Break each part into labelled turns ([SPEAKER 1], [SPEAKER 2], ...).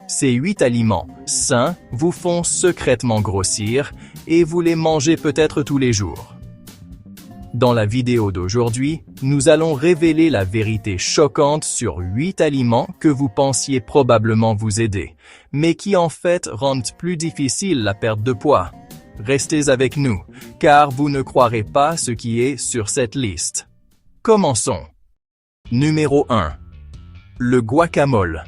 [SPEAKER 1] Ces 8 aliments sains vous font secrètement grossir et vous les mangez peut-être tous les jours. Dans la vidéo d'aujourd'hui, nous allons révéler la vérité choquante sur 8 aliments que vous pensiez probablement vous aider, mais qui en fait rendent plus difficile la perte de poids. Restez avec nous, car vous ne croirez pas ce qui est sur cette liste. Commençons. Numéro 1. Le guacamole.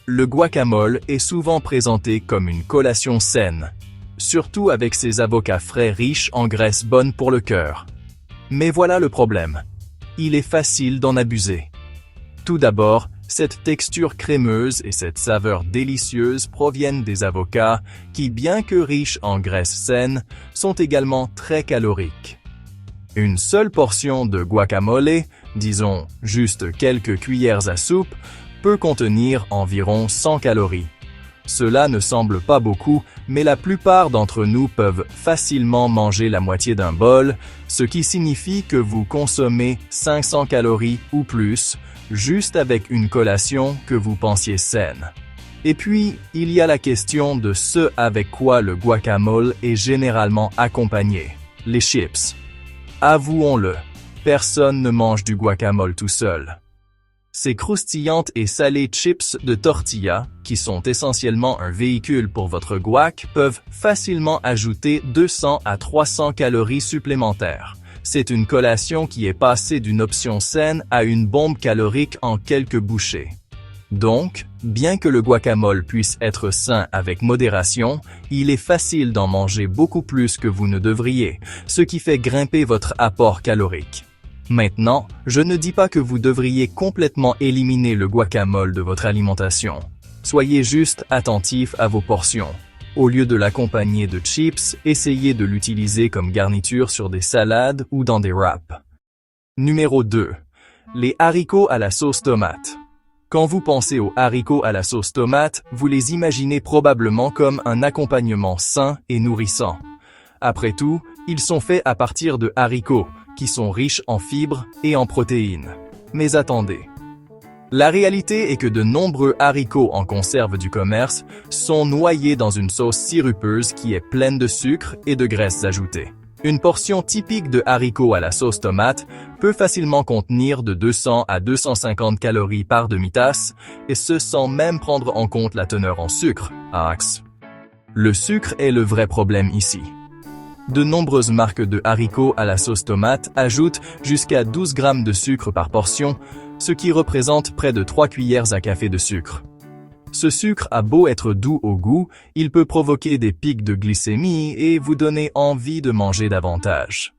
[SPEAKER 1] Le guacamole est souvent présenté comme une collation saine, surtout avec ses avocats frais riches en graisses bonnes pour le cœur. Mais voilà le problème. Il est facile d'en abuser. Tout d'abord, cette texture crémeuse et cette saveur délicieuse proviennent des avocats qui, bien que riches en graisses saines, sont également très caloriques. Une seule portion de guacamole, disons juste quelques cuillères à soupe, peut contenir environ 100 calories. Cela ne semble pas beaucoup, mais la plupart d'entre nous peuvent facilement manger la moitié d'un bol, ce qui signifie que vous consommez 500 calories ou plus, juste avec une collation que vous pensiez saine. Et puis, il y a la question de ce avec quoi le guacamole est généralement accompagné, les chips. Avouons-le, personne ne mange du guacamole tout seul. Ces croustillantes et salées chips de tortilla, qui sont essentiellement un véhicule pour votre guac, peuvent facilement ajouter 200 à 300 calories supplémentaires. C'est une collation qui est passée d'une option saine à une bombe calorique en quelques bouchées. Donc, bien que le guacamole puisse être sain avec modération, il est facile d'en manger beaucoup plus que vous ne devriez, ce qui fait grimper votre apport calorique. Maintenant, je ne dis pas que vous devriez complètement éliminer le guacamole de votre alimentation. Soyez juste attentif à vos portions. Au lieu de l'accompagner de chips, essayez de l'utiliser comme garniture sur des salades ou dans des wraps. Numéro 2. Les haricots à la sauce tomate. Quand vous pensez aux haricots à la sauce tomate, vous les imaginez probablement comme un accompagnement sain et nourrissant. Après tout, ils sont faits à partir de haricots, qui sont riches en fibres et en protéines. Mais attendez. La réalité est que de nombreux haricots en conserve du commerce sont noyés dans une sauce sirupeuse qui est pleine de sucre et de graisses ajoutées. Une portion typique de haricots à la sauce tomate peut facilement contenir de 200 à 250 calories par demi-tasse, et ce sans même prendre en compte la teneur en sucre, AX. Le sucre est le vrai problème ici. De nombreuses marques de haricots à la sauce tomate ajoutent jusqu'à 12 grammes de sucre par portion, ce qui représente près de 3 cuillères à café de sucre. Ce sucre a beau être doux au goût, il peut provoquer des pics de glycémie et vous donner envie de manger davantage.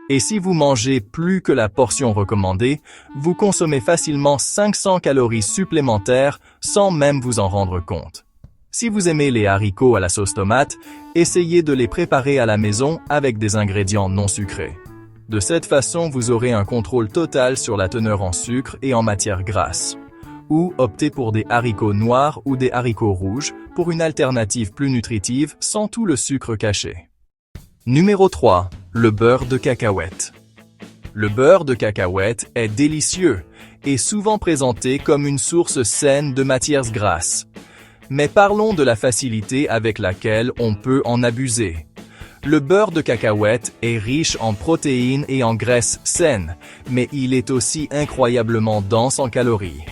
[SPEAKER 1] Et si vous mangez plus que la portion recommandée, vous consommez facilement 500 calories supplémentaires sans même vous en rendre compte. Si vous aimez les haricots à la sauce tomate, essayez de les préparer à la maison avec des ingrédients non sucrés. De cette façon, vous aurez un contrôle total sur la teneur en sucre et en matière grasse. Ou optez pour des haricots noirs ou des haricots rouges pour une alternative plus nutritive sans tout le sucre caché. Numéro 3. Le beurre de cacahuète. Le beurre de cacahuète est délicieux et souvent présenté comme une source saine de matières grasses. Mais parlons de la facilité avec laquelle on peut en abuser. Le beurre de cacahuète est riche en protéines et en graisses saines, mais il est aussi incroyablement dense en calories.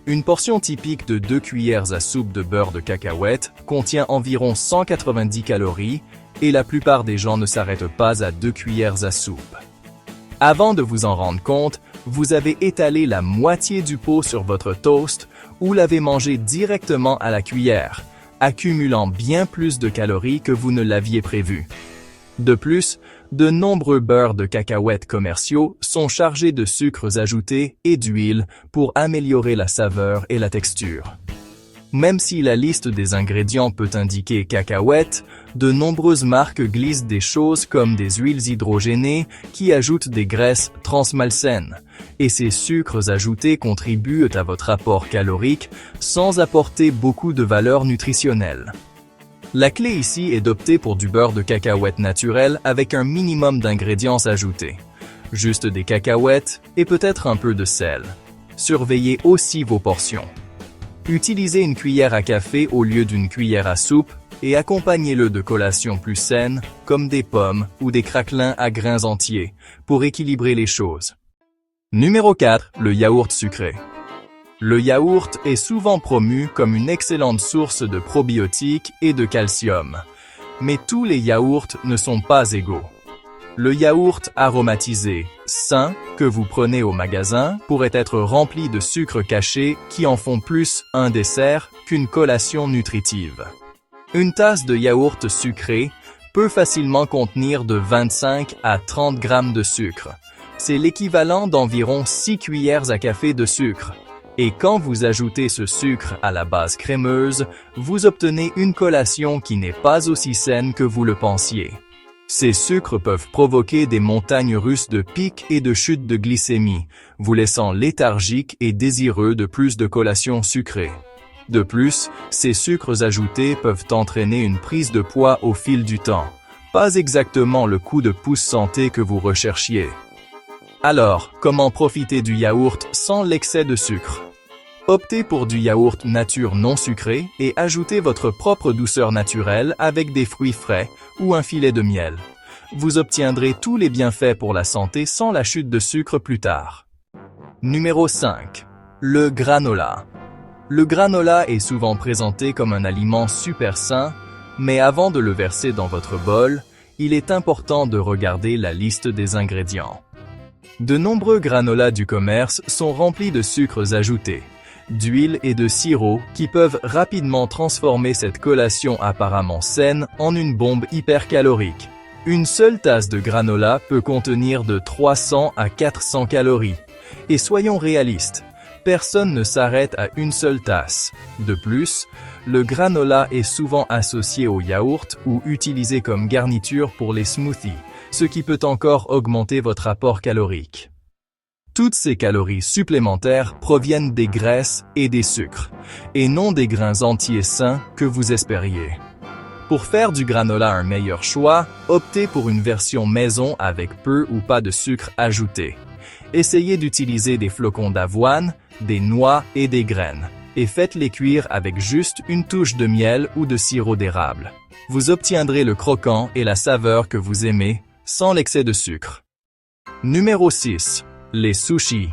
[SPEAKER 1] Une portion typique de 2 cuillères à soupe de beurre de cacahuète contient environ 190 calories, et la plupart des gens ne s'arrêtent pas à 2 cuillères à soupe. Avant de vous en rendre compte, vous avez étalé la moitié du pot sur votre toast ou l'avez mangé directement à la cuillère, accumulant bien plus de calories que vous ne l'aviez prévu. De plus, de nombreux beurres de cacahuètes commerciaux sont chargés de sucres ajoutés et d'huile pour améliorer la saveur et la texture. Même si la liste des ingrédients peut indiquer cacahuètes, de nombreuses marques glissent des choses comme des huiles hydrogénées qui ajoutent des graisses transmalsaines, et ces sucres ajoutés contribuent à votre apport calorique sans apporter beaucoup de valeur nutritionnelle. La clé ici est d'opter pour du beurre de cacahuète naturel avec un minimum d'ingrédients ajoutés. Juste des cacahuètes et peut-être un peu de sel. Surveillez aussi vos portions. Utilisez une cuillère à café au lieu d'une cuillère à soupe et accompagnez-le de collations plus saines, comme des pommes ou des craquelins à grains entiers, pour équilibrer les choses. Numéro 4. Le yaourt sucré. Le yaourt est souvent promu comme une excellente source de probiotiques et de calcium. Mais tous les yaourts ne sont pas égaux. Le yaourt aromatisé, sain, que vous prenez au magasin, pourrait être rempli de sucre caché qui en font plus un dessert qu'une collation nutritive. Une tasse de yaourt sucré peut facilement contenir de 25 à 30 grammes de sucre. C'est l'équivalent d'environ 6 cuillères à café de sucre. Et quand vous ajoutez ce sucre à la base crémeuse, vous obtenez une collation qui n'est pas aussi saine que vous le pensiez. Ces sucres peuvent provoquer des montagnes russes de pics et de chutes de glycémie, vous laissant léthargique et désireux de plus de collations sucrées. De plus, ces sucres ajoutés peuvent entraîner une prise de poids au fil du temps, pas exactement le coup de pouce santé que vous recherchiez. Alors, comment profiter du yaourt sans l'excès de sucre? Optez pour du yaourt nature non sucré et ajoutez votre propre douceur naturelle avec des fruits frais ou un filet de miel. Vous obtiendrez tous les bienfaits pour la santé sans la chute de sucre plus tard. Numéro 5. Le granola. Le granola est souvent présenté comme un aliment super sain, mais avant de le verser dans votre bol, il est important de regarder la liste des ingrédients. De nombreux granolas du commerce sont remplis de sucres ajoutés, d'huile et de sirop qui peuvent rapidement transformer cette collation apparemment saine en une bombe hypercalorique. Une seule tasse de granola peut contenir de 300 à 400 calories. Et soyons réalistes, personne ne s'arrête à une seule tasse. De plus, le granola est souvent associé au yaourt ou utilisé comme garniture pour les smoothies, ce qui peut encore augmenter votre apport calorique. Toutes ces calories supplémentaires proviennent des graisses et des sucres, et non des grains entiers sains que vous espériez. Pour faire du granola un meilleur choix, optez pour une version maison avec peu ou pas de sucre ajouté. Essayez d'utiliser des flocons d'avoine, des noix et des graines, et faites-les cuire avec juste une touche de miel ou de sirop d'érable. Vous obtiendrez le croquant et la saveur que vous aimez, sans l'excès de sucre. Numéro 6. Les sushis.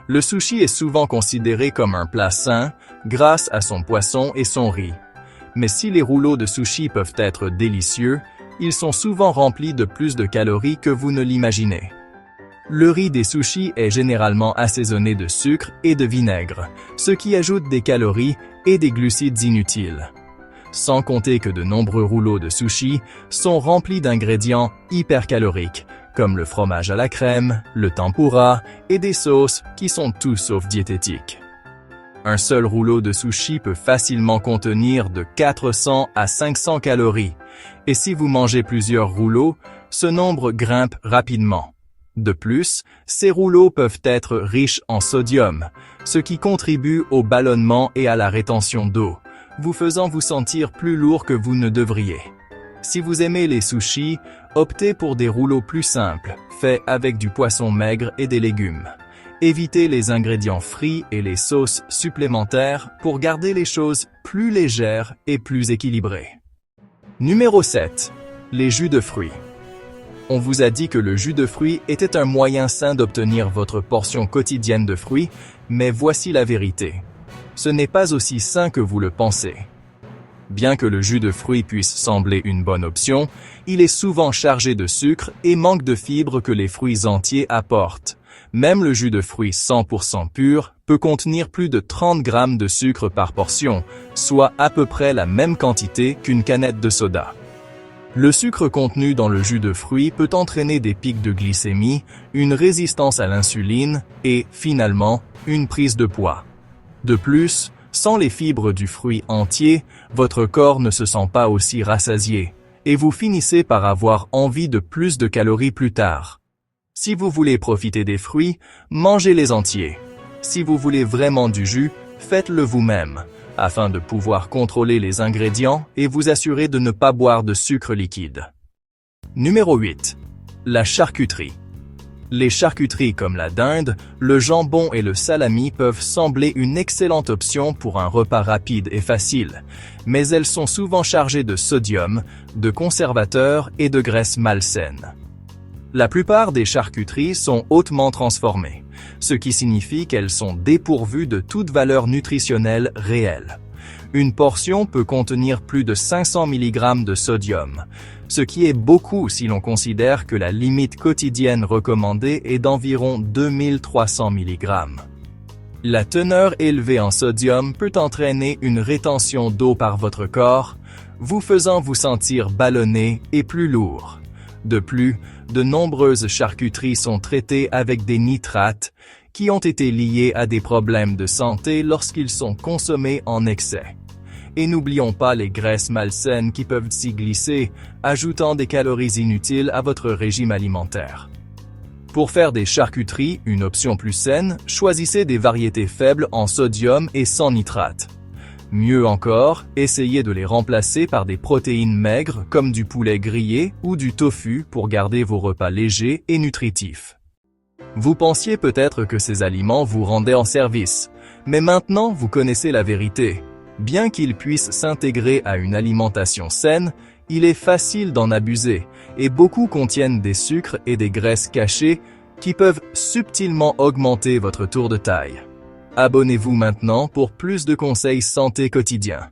[SPEAKER 1] Le sushi est souvent considéré comme un plat sain grâce à son poisson et son riz. Mais si les rouleaux de sushi peuvent être délicieux, ils sont souvent remplis de plus de calories que vous ne l'imaginez. Le riz des sushis est généralement assaisonné de sucre et de vinaigre, ce qui ajoute des calories et des glucides inutiles. Sans compter que de nombreux rouleaux de sushi sont remplis d'ingrédients hypercaloriques, comme le fromage à la crème, le tempura et des sauces qui sont tout sauf diététiques. Un seul rouleau de sushi peut facilement contenir de 400 à 500 calories, et si vous mangez plusieurs rouleaux, ce nombre grimpe rapidement. De plus, ces rouleaux peuvent être riches en sodium, ce qui contribue au ballonnement et à la rétention d'eau, vous faisant vous sentir plus lourd que vous ne devriez. Si vous aimez les sushis, optez pour des rouleaux plus simples, faits avec du poisson maigre et des légumes. Évitez les ingrédients frits et les sauces supplémentaires pour garder les choses plus légères et plus équilibrées. Numéro 7. Les jus de fruits. On vous a dit que le jus de fruits était un moyen sain d'obtenir votre portion quotidienne de fruits, mais voici la vérité. Ce n'est pas aussi sain que vous le pensez. Bien que le jus de fruits puisse sembler une bonne option, il est souvent chargé de sucre et manque de fibres que les fruits entiers apportent. Même le jus de fruits 100% pur peut contenir plus de 30 grammes de sucre par portion, soit à peu près la même quantité qu'une canette de soda. Le sucre contenu dans le jus de fruits peut entraîner des pics de glycémie, une résistance à l'insuline et, finalement, une prise de poids. De plus, sans les fibres du fruit entier, votre corps ne se sent pas aussi rassasié, et vous finissez par avoir envie de plus de calories plus tard. Si vous voulez profiter des fruits, mangez-les entiers. Si vous voulez vraiment du jus, faites-le vous-même, afin de pouvoir contrôler les ingrédients et vous assurer de ne pas boire de sucre liquide. Numéro 8. La charcuterie. Les charcuteries comme la dinde, le jambon et le salami peuvent sembler une excellente option pour un repas rapide et facile, mais elles sont souvent chargées de sodium, de conservateurs et de graisses malsaines. La plupart des charcuteries sont hautement transformées, ce qui signifie qu'elles sont dépourvues de toute valeur nutritionnelle réelle. Une portion peut contenir plus de 500 mg de sodium, ce qui est beaucoup si l'on considère que la limite quotidienne recommandée est d'environ 2300 mg. La teneur élevée en sodium peut entraîner une rétention d'eau par votre corps, vous faisant vous sentir ballonné et plus lourd. De plus, de nombreuses charcuteries sont traitées avec des nitrates qui ont été liés à des problèmes de santé lorsqu'ils sont consommés en excès. Et n'oublions pas les graisses malsaines qui peuvent s'y glisser, ajoutant des calories inutiles à votre régime alimentaire. Pour faire des charcuteries une option plus saine, choisissez des variétés faibles en sodium et sans nitrate. Mieux encore, essayez de les remplacer par des protéines maigres comme du poulet grillé ou du tofu pour garder vos repas légers et nutritifs. Vous pensiez peut-être que ces aliments vous rendaient en service, mais maintenant vous connaissez la vérité. Bien qu'ils puissent s'intégrer à une alimentation saine, il est facile d'en abuser, et beaucoup contiennent des sucres et des graisses cachées qui peuvent subtilement augmenter votre tour de taille. Abonnez-vous maintenant pour plus de conseils santé quotidiens.